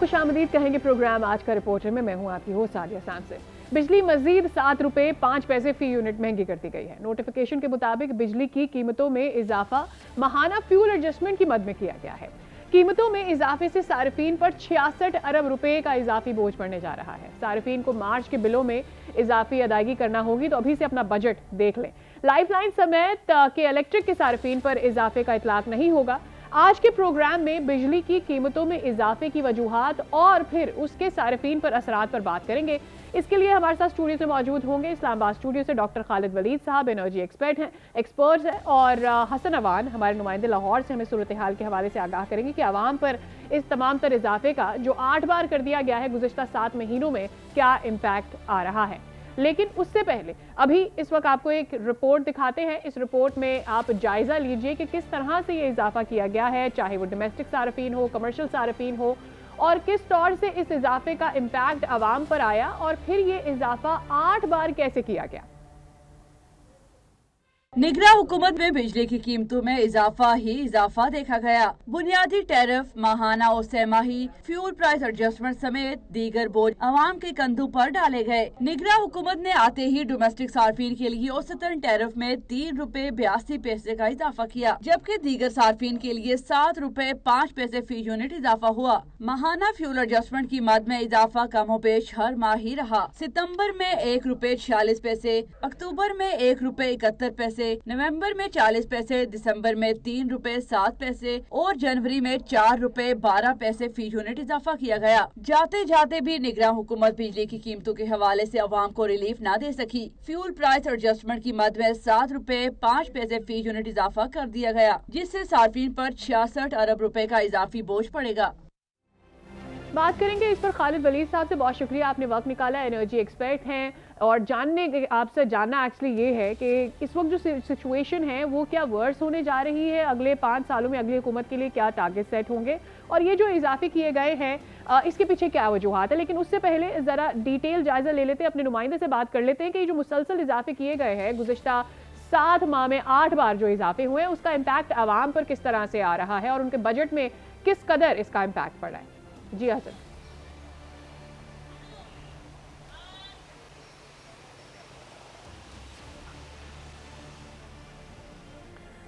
खुशामदीद कहेंगे प्रोग्राम आज का रिपोर्टर में। मैं हूं आपकी होस्ट सादिया शाम से। बिजली मजीद 7 रुपए 5 पैसे फी यूनिट महंगी कर दी गई है। नोटिफिकेशन के मुताबिक बिजली की कीमतों में इजाफा माहाना फ्यूल एडजस्टमेंट की मद में किया गया है। कीमतों में इजाफे से सार्फिन पर 66 अरब रुपए का इजाफी बोझ पड़ने जा रहा है। सार्फिन को मार्च के बिलों में इजाफी अदायगी करना होगी, तो अभी से अपना बजट देख लें। लाइफलाइन समेत के इलेक्ट्रिक के सार्फिन पर इजाफे का इतलाक नहीं होगा। आज के प्रोग्राम में बिजली की कीमतों में इजाफे की वजूहात और फिर उसके सार्फिन पर असरात पर बात करेंगे। इसके लिए हमारे साथ स्टूडियो से मौजूद होंगे इस्लामाबाद स्टूडियो से डॉक्टर खालिद वलीद साहब, एनर्जी एक्सपर्ट हैं, और हसन अवान हमारे नुमाइंदे लाहौर से हमें सूरत हाल के हवाले से आगाह करेंगे कि आवाम पर इस तमाम तर इजाफे का जो 8 बार कर दिया गया है गुज़िश्ता 7 महीनों में क्या इम्पैक्ट आ रहा है। लेकिन उससे पहले अभी इस वक्त आपको एक रिपोर्ट दिखाते हैं। इस रिपोर्ट में आप जायजा लीजिए कि किस तरह से ये इजाफा किया गया है, चाहे वो डोमेस्टिक सार्फिन हो, कमर्शियल सार्फिन हो, और किस तौर से इस इजाफे का इम्पैक्ट आवाम पर आया और फिर ये इजाफा 8 बार कैसे किया गया। निगरा हुकूमत में बिजली की कीमतों में इजाफा ही इजाफा देखा गया। बुनियादी टैरिफ, माहाना और सहमाही फ्यूल प्राइस एडजस्टमेंट समेत दीगर बोझ आवाम के कंधों पर डाले गए। निगरा हुकूमत ने आते ही डोमेस्टिक सार्फिन के लिए औसतन टैरिफ में 3 रुपए 82 पैसे का इजाफा किया, जबकि दीगर सार्फिन के लिए 7 रुपए 5 पैसे फी यूनिट इजाफा हुआ। माहाना फ्यूल एडजस्टमेंट की मद में इजाफा कमोपेश हर माह ही रहा। सितम्बर में 1 रुपए 46 पैसे, अक्टूबर में 1 रुपए 71 पैसे, नवंबर में 40 पैसे, दिसंबर में 3 रुपए 7 पैसे और जनवरी में 4 रुपए 12 पैसे फी यूनिट इजाफा किया गया। जाते जाते भी निगरान हुकूमत बिजली की कीमतों के हवाले से अवाम को रिलीफ न दे सकी। फ्यूल प्राइस एडजस्टमेंट की मद में 7 रुपए 5 पैसे फी यूनिट इजाफा कर दिया गया, जिससे सार्फिन पर 66 अरब रुपए का इजाफी बोझ पड़ेगा। बात करेंगे इस पर खालिद वलीद साहब से। बहुत शुक्रिया, आपने वक्त निकाला, एनर्जी एक्सपर्ट हैं, और आपसे जानना एक्चुअली ये है कि इस वक्त जो सिचुएशन है वो क्या वर्स होने जा रही है, अगले 5 सालों में अगली हुकूमत के लिए क्या टारगेट सेट होंगे, और ये जो इजाफे किए गए हैं इसके पीछे क्या वजूहात है। लेकिन उससे पहले ज़रा डिटेल जायजा ले लेते हैं, अपने नुमाइंदे से बात कर लेते हैं कि ये जो मुसलसल इजाफे किए गए हैं गुज़िश्ता 7 माह में 8 बार जो इजाफे हुए हैं, उसका इम्पैक्ट आवाम पर किस तरह से आ रहा है और उनके बजट में किस कदर इसका इम्पैक्ट पड़ रहा है। जी हसन।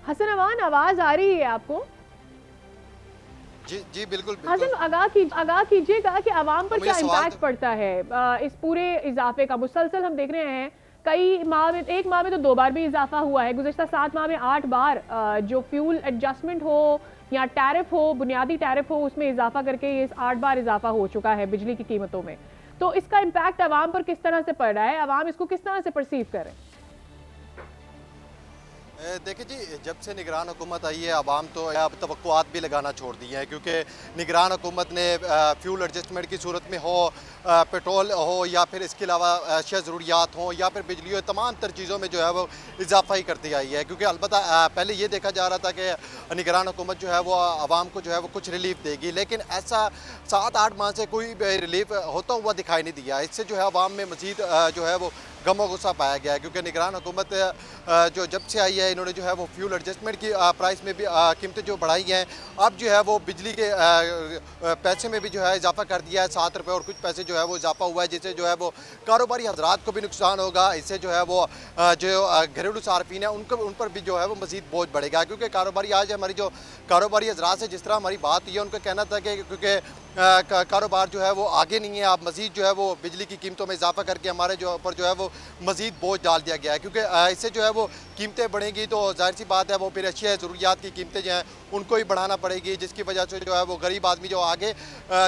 हसन अवान, आवाज आ रही है आपको? जी जी बिल्कुल, हसन, आगाह कीजिएगा कि आवाम पर क्या इम्पैक्ट पड़ता है इस पूरे इजाफे का। मुसलसल हम देख रहे हैं कई माह में, एक माह में तो 2 बार भी इजाफा हुआ है, गुज़िश्ता 7 माह में 8 बार जो फ्यूल एडजस्टमेंट हो या टैरिफ हो, बुनियादी टैरिफ हो, उसमें इजाफा करके ये 8 बार इजाफा हो चुका है बिजली की कीमतों में। तो इसका इम्पैक्ट आवाम पर किस तरह से पड़ रहा है, आवाम इसको किस तरह से परसीव कर रहे हैं? देखिए जी, जब से निगरान हुकूमत आई है आवाम तो अब तवक्कुआत भी लगाना छोड़ दी हैं, क्योंकि निगरान हुकूमत ने फ्यूल एडजस्टमेंट की सूरत में हो, पेट्रोल हो या फिर इसके अलावा अशिया ज़रूरियात हों या फिर बिजली हो, तमाम तर चीज़ों में जो है वो इजाफा ही करती आई है। क्योंकि अलबत्ता पहले ये देखा जा रहा था कि निगरान हुकूमत जो है वो आवाम को जो है वो कुछ रिलीफ देगी, लेकिन ऐसा 7-8 माह से कोई रिलीफ होता हुआ दिखाई नहीं दिया। इससे जो है आवाम में मज़ीद जो है वो गम गुस्सा पाया गया है, क्योंकि निगरान हुकूमत जो जब से आई है इन्होंने जो है वो फ्यूल एडजस्टमेंट की प्राइस में भी कीमतें जो बढ़ाई हैं। अब जो है वो बिजली के पैसे में भी जो है इजाफा कर दिया है, 7 रुपये और कुछ पैसे जो है वो इजाफा हुआ है, जिससे जो है वो कारोबारी हजरात को भी नुकसान होगा। इससे जो है वो जो घरेलू सार्फिन है उन पर भी जो है वो मज़ीद बोझ बढ़ेगा, क्योंकि कारोबारी आज हमारी जो कारोबारी हजरात से जिस तरह हमारी बात हुई है, उनका कहना था कि क्योंकि कारोबार जो है वो आगे नहीं है, आप मज़ीद जो है वो बिजली की कीमतों में इजाफा करके हमारे जो पर जो है वो मज़ीद बोझ डाल दिया गया है। क्योंकि इससे जो है वो कीमतें बढ़ेंगी तो जाहिर सी बात है वो फिर अशिया ज़रूरियात की कीमतें जो हैं उनको ही बढ़ाना पड़ेगी, जिसकी वजह से जो है वो गरीब आदमी जो आगे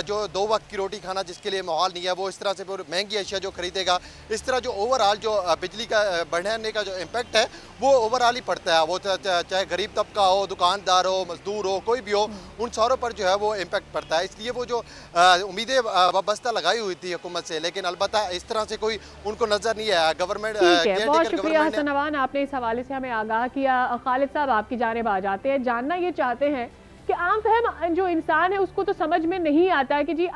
जो 2 वक्त की रोटी खाना जिसके लिए माहौल नहीं है, वो इस तरह से फिर महंगी अशिया जो खरीदेगा। इस तरह जो ओवरऑल जो बिजली का बढ़ने का जो इम्पेक्ट है वो ओवरऑल ही पड़ता है, वो चाहे गरीब तबका हो, दुकानदार हो, मजदूर हो, कोई भी हो, उन सारों पर जो है वो इम्पेक्ट पड़ता है। इसलिए वो जो उम्मीदें वाबस्ता लगाई हुई थी हुकूमत से, लेकिन अलबत्ता इस तरह से कोई उनको नजर नहीं आया। गवर्नमेंट बहुत शुक्रिया हसन अवान, आपने इस हवाले से हमें आगाह किया। खालिद साहब, आपकी जानिब आ जाते हैं। जानना ये चाहते हैं कि आम फहम जो इंसान है उसको तो समझ में नहीं आता है कि जी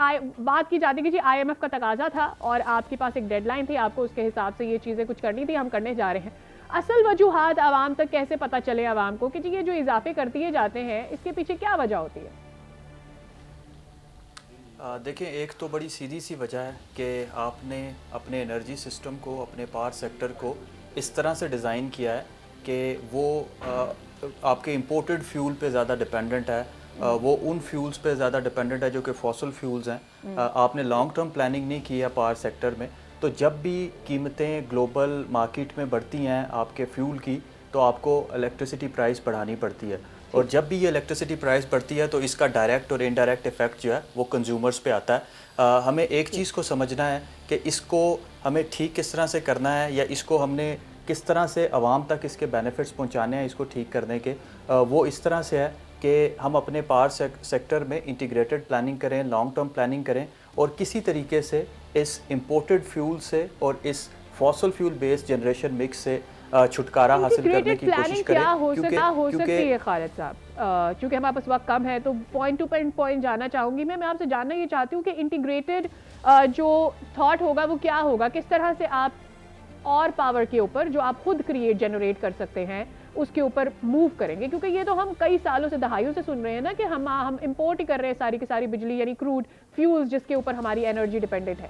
बात की जाती है कि जी IMF का तकाजा था और आपके पास एक डेडलाइन थी, आपको उसके हिसाब से ये चीज़ें कुछ करनी थी, हम करने जा रहे हैं। असल वजूहात आवाम तक कैसे पता चले आवाम को कि जी ये जो इजाफे कर दिए जाते हैं इसके पीछे क्या वजह होती है? देखें, एक तो बड़ी सीधी सी वजह है कि आपने अपने एनर्जी सिस्टम को, अपने पावर सेक्टर को इस तरह से डिज़ाइन किया है कि वो आपके इंपोर्टेड फ्यूल पे ज़्यादा डिपेंडेंट है। वो उन फ्यूल्स पे ज़्यादा डिपेंडेंट है जो कि फॉसिल फ्यूल्स हैं। आपने लॉन्ग टर्म प्लानिंग नहीं की है पावर सेक्टर में, तो जब भी कीमतें ग्लोबल मार्केट में बढ़ती हैं आपके फ्यूल की, तो आपको इलेक्ट्रिसिटी प्राइस बढ़ानी पड़ती है। और जब भी ये इलेक्ट्रिसिटी प्राइस बढ़ती है तो इसका डायरेक्ट और इनडायरेक्ट इफेक्ट जो है वो कंज्यूमर्स पे आता है। हमें एक चीज़ को समझना है कि इसको हमें ठीक किस तरह से करना है, या इसको हमने किस तरह से आवाम तक इसके बेनिफिट्स पहुंचाने हैं इसको ठीक करने के। वो इस तरह से है कि हम अपने पावर सेक्टर में इंटीग्रेटेड प्लानिंग करें, लॉन्ग टर्म प्लानिंग करें, और किसी तरीके से इस इम्पोर्टेड फ्यूल से और इस fossil fuel based generation mix से छुटकारा हासिल करने की कोशिश करें। क्या हो सकती है खालिद साहब? क्योंकि हमारे पास वक्त कम है तो पॉइंट टू पॉइंट जाना चाहूँगी। मैं आपसे जानना ये चाहती हूँ कि इंटीग्रेटेड जो थॉट होगा वो क्या होगा, किस तरह से आप और पावर के ऊपर जो आप खुद जनरेट कर सकते हैं उसके ऊपर मूव करेंगे, क्योंकि ये तो हम कई सालों से, दहाइयों से सुन रहे हैं ना कि हम इंपोर्ट ही कर रहे हैं सारी की सारी बिजली, यानी क्रूड फ्यूल्स जिसके ऊपर हमारी एनर्जी डिपेंडेंट है।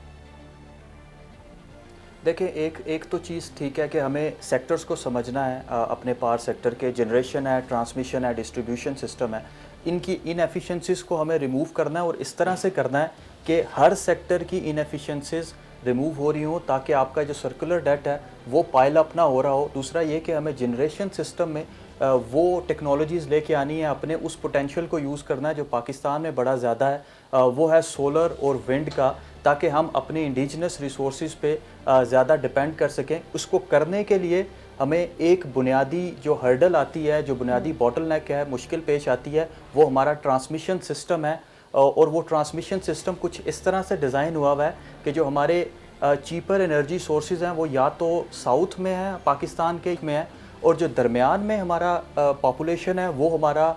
देखिए, एक तो चीज़ ठीक है कि हमें सेक्टर्स को समझना है। अपने पावर सेक्टर के जनरेशन है, ट्रांसमिशन है, डिस्ट्रीब्यूशन सिस्टम है, इनकी इनएफिशिएंसीज़ को हमें रिमूव करना है, और इस तरह से करना है कि हर सेक्टर की इनएफिशिएंसीज़ रिमूव हो रही हो, ताकि आपका जो सर्कुलर डेट है वो पाइल अप ना हो रहा हो। दूसरा ये कि हमें जनरेशन सिस्टम में वो टेक्नोलॉजीज़ लेके आनी है, अपने उस पोटेंशियल को यूज़ करना है जो पाकिस्तान में बड़ा ज़्यादा है। वो है सोलर और विंड का, ताकि हम अपने इंडिजिनस रिसोर्सेज पे ज़्यादा डिपेंड कर सकें। उसको करने के लिए हमें एक बुनियादी जो हर्डल आती है, जो बुनियादी बॉटलनेक है, मुश्किल पेश आती है, वो हमारा ट्रांसमिशन सिस्टम है। और वो ट्रांसमिशन सिस्टम कुछ इस तरह से डिज़ाइन हुआ है कि जो हमारे चीपर एनर्जी सोर्सेज हैं वो या तो साउथ में है, पाकिस्तान के में है, और जो दरमियान में हमारा पॉपुलेशन है वो हमारा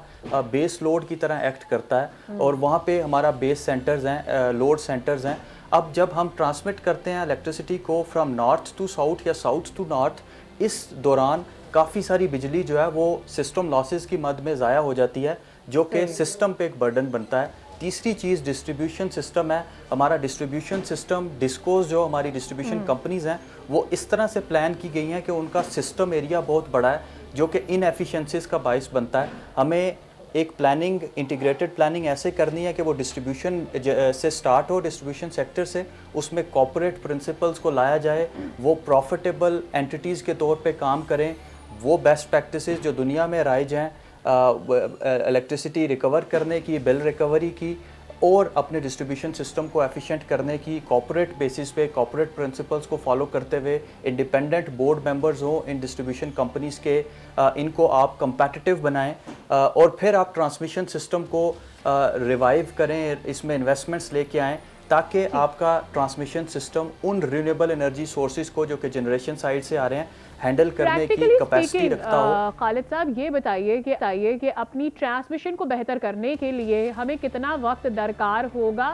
बेस लोड की तरह एक्ट करता है, और वहाँ पे हमारा बेस सेंटर्स हैं, लोड सेंटर्स हैं। अब जब हम ट्रांसमिट करते हैं इलेक्ट्रिसिटी को फ्रॉम नॉर्थ टू साउथ या साउथ टू नॉर्थ, इस दौरान काफ़ी सारी बिजली जो है वो सिस्टम लॉसेस की मद में ज़ाया हो जाती है, जो कि सिस्टम पे एक बर्डन बनता है। तीसरी चीज़ डिस्ट्रीब्यूशन सिस्टम है। हमारा डिस्ट्रीब्यूशन सिस्टम, डिस्कोज जो हमारी डिस्ट्रीब्यूशन कंपनीज़ हैं वो इस तरह से प्लान की गई हैं कि उनका सिस्टम एरिया बहुत बड़ा है, जो कि इनएफिशिएंसीज़ का बाइस बनता है। हमें एक प्लानिंग, इंटीग्रेटेड प्लानिंग ऐसे करनी है कि वो डिस्ट्रीब्यूशन से स्टार्ट हो, डिस्ट्रीब्यूशन सेक्टर से, उसमें कॉर्पोरेट प्रिंसिपल्स को लाया जाए, वो प्रॉफिटेबल एंटिटीज़ के तौर पे काम करें, वो बेस्ट प्रैक्टिसेस जो दुनिया में राइज हैं इलेक्ट्रिसिटी रिकवर करने की, बिल रिकवरी की, और अपने डिस्ट्रीब्यूशन सिस्टम को एफिशिएंट करने की, कॉर्पोरेट बेसिस पे कॉर्पोरेट प्रिंसिपल्स को फॉलो करते हुए इंडिपेंडेंट बोर्ड मेंबर्स हो इन डिस्ट्रीब्यूशन कंपनीज़ के, इनको आप कम्पेटिटिव बनाएं, और फिर आप ट्रांसमिशन सिस्टम को रिवाइव करें, इसमें इन्वेस्टमेंट्स लेके आएँ, ताकि आपका ट्रांसमिशन सिस्टम उन रिन्यूएबल एनर्जी सोर्सेज को जो कि जनरेशन साइड से आ रहे हैं हैंडल करने की कैपेसिटी रखता हो। खालिद साहब ये बताइए कि अपनी ट्रांसमिशन को बेहतर करने के लिए हमें कितना वक्त दरकार होगा,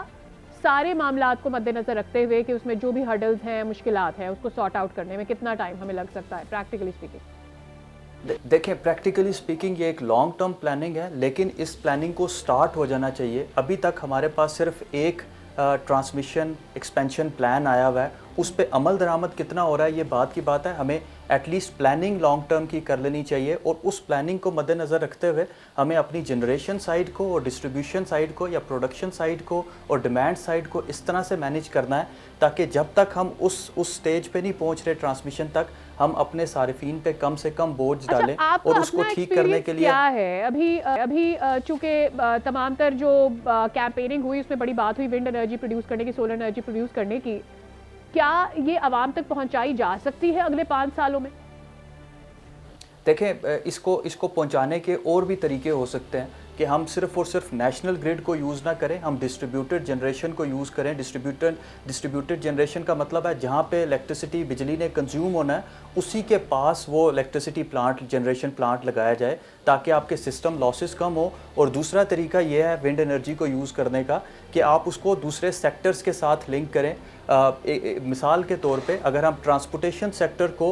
सारे मामलात को मद्देनजर रखते हुए कि उसमें जो भी हर्डल्स हैं, मुश्किलात हैं, उसको सॉर्ट आउट करने में कितना टाइम हमें लग सकता है प्रैक्टिकली स्पीकिंग? देखें, प्रैक्टिकली स्पीकिंग ये एक लॉन्ग टर्म प्लानिंग है, लेकिन इस प्लानिंग को स्टार्ट हो जाना चाहिए। अभी तक हमारे पास सिर्फ एक ट्रांसमिशन एक्सपेंशन प्लान आया हुआ है, उस पर अमल दरामद कितना हो रहा है ये बात की बात है। हमें एटलीस्ट प्लानिंग लॉन्ग टर्म की कर लेनी चाहिए, और उस प्लानिंग को मद्देनज़र रखते हुए हमें अपनी जनरेशन साइड को और डिस्ट्रीब्यूशन साइड को या प्रोडक्शन साइड को और डिमांड साइड को इस तरह से मैनेज करना है, ताकि जब तक हम उस स्टेज पे नहीं पहुंच रहे ट्रांसमिशन तक, हम अपने सारिफीन पे कम से कम बोझ डालें। और उसको ठीक करने के लिए क्या है, अभी चूंकि तमाम तर जो कैंपेनिंग हुई उसमें बड़ी बात हुई विंड एनर्जी प्रोड्यूस करने की, सोलर एनर्जी प्रोड्यूस करने की, क्या ये आवाम तक पहुंचाई जा सकती है अगले 5 सालों में? देखें, इसको पहुंचाने के और भी तरीके हो सकते हैं कि हम सिर्फ और सिर्फ नेशनल ग्रिड को यूज़ ना करें, हम डिस्ट्रीब्यूटेड जनरेशन को यूज़ करें। डिस्ट्रीब्यूटेड जनरेशन का मतलब है जहाँ पे इलेक्ट्रिसिटी, बिजली ने कंज्यूम होना है, उसी के पास वो इलेक्ट्रिसिटी प्लांट, जनरेशन प्लांट लगाया जाए, ताकि आपके सिस्टम लॉसेस कम हो। और दूसरा तरीका ये है विंड एनर्जी को यूज़ करने का कि आप उसको दूसरे सेक्टर्स के साथ लिंक करें। मिसाल के तौर पे अगर हम ट्रांसपोर्टेशन सेक्टर को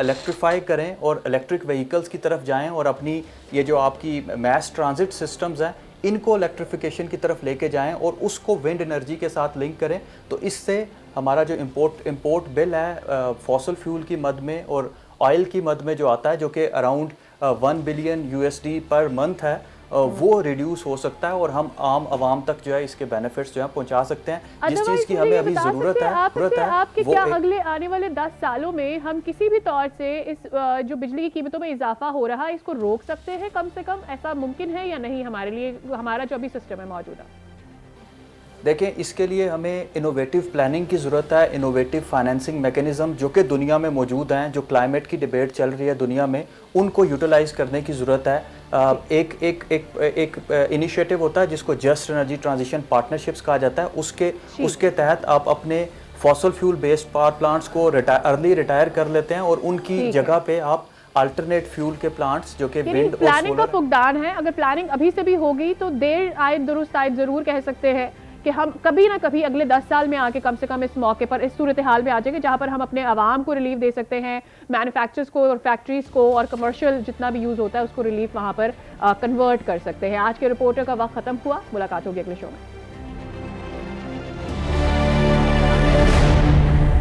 इलेक्ट्रीफाई करें और इलेक्ट्रिक व्हीकल्स की तरफ जाएं, और अपनी ये जो आपकी मैस ट्रांजिट सिस्टम्स हैं इनको इलेक्ट्रिफिकेशन की तरफ लेके जाएं और उसको विंड एनर्जी के साथ लिंक करें, तो इससे हमारा जो इंपोर्ट बिल है फॉसल फ्यूल की मद में और ऑयल की मद में जो आता है, जो कि around 1 billion USD per month है, वो रिड्यूस हो सकता है और हम आम आवाम तक जो है इसके बेनिफिट्स जो है पहुंचा सकते हैं। जिस चीज़ की हमें अभी ज़रूरत है आपके वो क्या अगले आने वाले 10 सालों में हम किसी भी तौर से इस जो बिजली की कीमतों में इजाफा हो रहा है इसको रोक सकते हैं? कम से कम ऐसा मुमकिन है या नहीं हमारे लिए, हमारा जो अभी सिस्टम है मौजूदा? देखें, इसके लिए हमें इनोवेटिव प्लानिंग की ज़रूरत है, इनोवेटिव फाइनेंसिंग मैकेनिज़्म जो कि दुनिया में मौजूद हैं, जो क्लाइमेट की डिबेट चल रही है दुनिया में, उनको यूटिलाइज़ करने की ज़रूरत है। एक इनिशिएटिव होता है जिसको जस्ट एनर्जी ट्रांजिशन पार्टनरशिप्स कहा जाता है, उसके तहत आप अपने fossil fuel based power plants को अर्ली रिटायर कर लेते हैं और उनकी जगह पे आप अल्टरनेट फ्यूल के प्लांट्स जो कि विंड और प्लानिंग का सोलर। फुकदान है। अगर प्लानिंग अभी से भी होगी तो देर आए दुरुस्त आए जरूर कह सकते हैं कि हम कभी ना कभी अगले 10 साल में आके कम से कम इस मौके पर इस सूरत हाल में आ जाएंगे जहां पर हम अपने आवाम को रिलीफ दे सकते हैं, मैन्युफैक्चरर्स को और फैक्ट्रीज को और कमर्शियल जितना भी यूज़ होता है उसको रिलीफ वहां पर कन्वर्ट कर सकते हैं। आज के रिपोर्टर का वक्त खत्म हुआ, मुलाकात होगी अगले शो में।